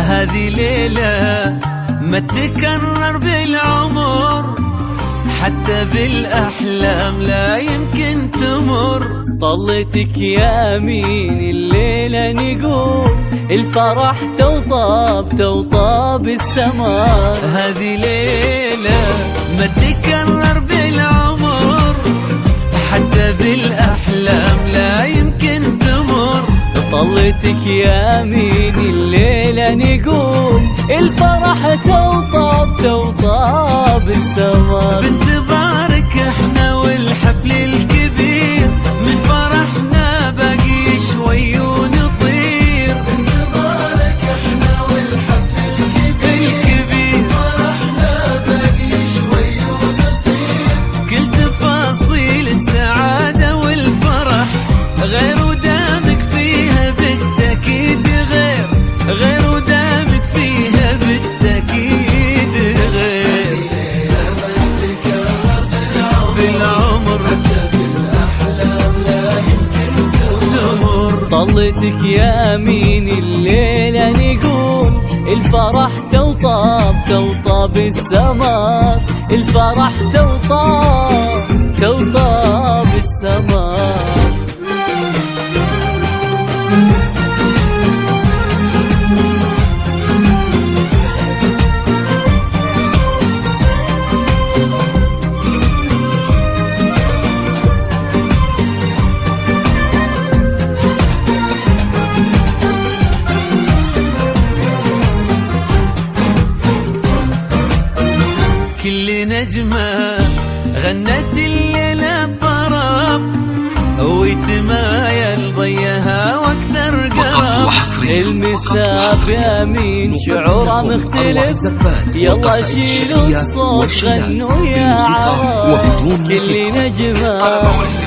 هذه ليلة ما تكرر بالعمر، حتى بالأحلام لا يمكن تمر. طلتك يا أمين الليلة نقول الفرح توطاب توطاب السماء. هذه ليلة ما تكرر بالعمر، حتى بالأحلام لا يمكن تمر. طلتك يا أمين الليلة نقول الفرح توطاب توطاب السماء. بانتظارك احنا والحفل الكبير، من فرحنا باقي شوي ونطير. بانتظارك احنا والحفل الكبير، من فرحنا باقي شوي ونطير. كل تفاصيل السعادة والفرح غير ودامك فيها بالتأكيد غير، غير ودامك فيها بالتأكيد غير. بالعمر حتى بالأحلام لا يمكن تمر. طلتك يا أمين الليلة نقول الفرح توطاب توطاب السماء. الفرح توطاب توطاب السماء. كل نجمة غنت الليلة الطرب، ويتمايل ضيها واكثر قرب. المساب يا أمين شعوره مختلف، يلا شيلوا الصوت غنوا يا عرب. كل نجمة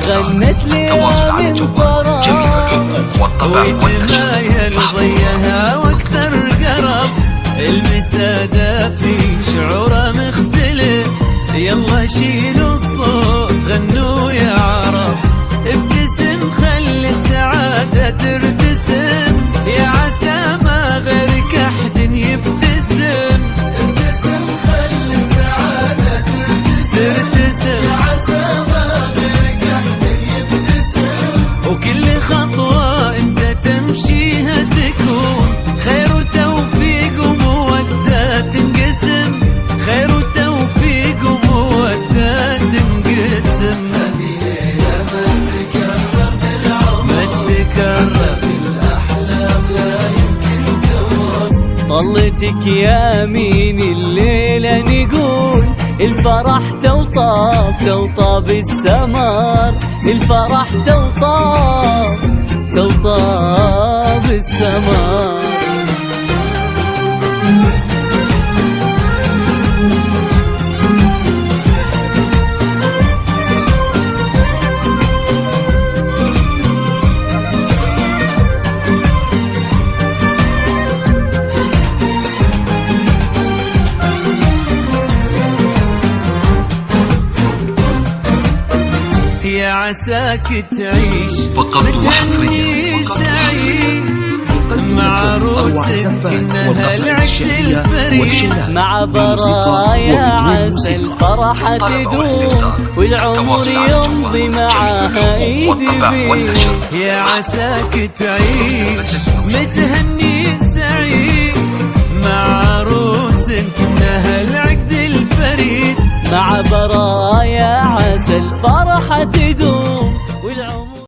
غنت ليلة من طرب، ويتمايل ضيها واكثر قرب. المسادة في شعوره مختلف، يلا شيلوا الصوت غنوا يا عرب. ابتسم خلي السعادة ترتسم، يا عسى ما غيرك أحد يبتسم. ابتسم خلي السعادة ترتسم، يا عسى ما غيرك أحد يبتسم. وكل خطوة انت تمشيها تكون خير وتوفيق ومودة تنقسم، خير وتوفيق ومودة تنقسم. ما تكرر بالأحلام لا يمكن تمر. طلتك يا أمين الليلة نقول الفرح توطاب توطاب السمار. الفرح توطاب توطاب السمار. يا عساك تعيش فقط متهني سعيد مع عروسك إنها العقد الفريد. مع برايا عسى الفرحة تدوم والعمر يمضي معاها ايد بيد. يا عساك تعيش متهني سعيد مع عروسك إنها العقد الفريد. مع برايا عسى الفرحة تدوم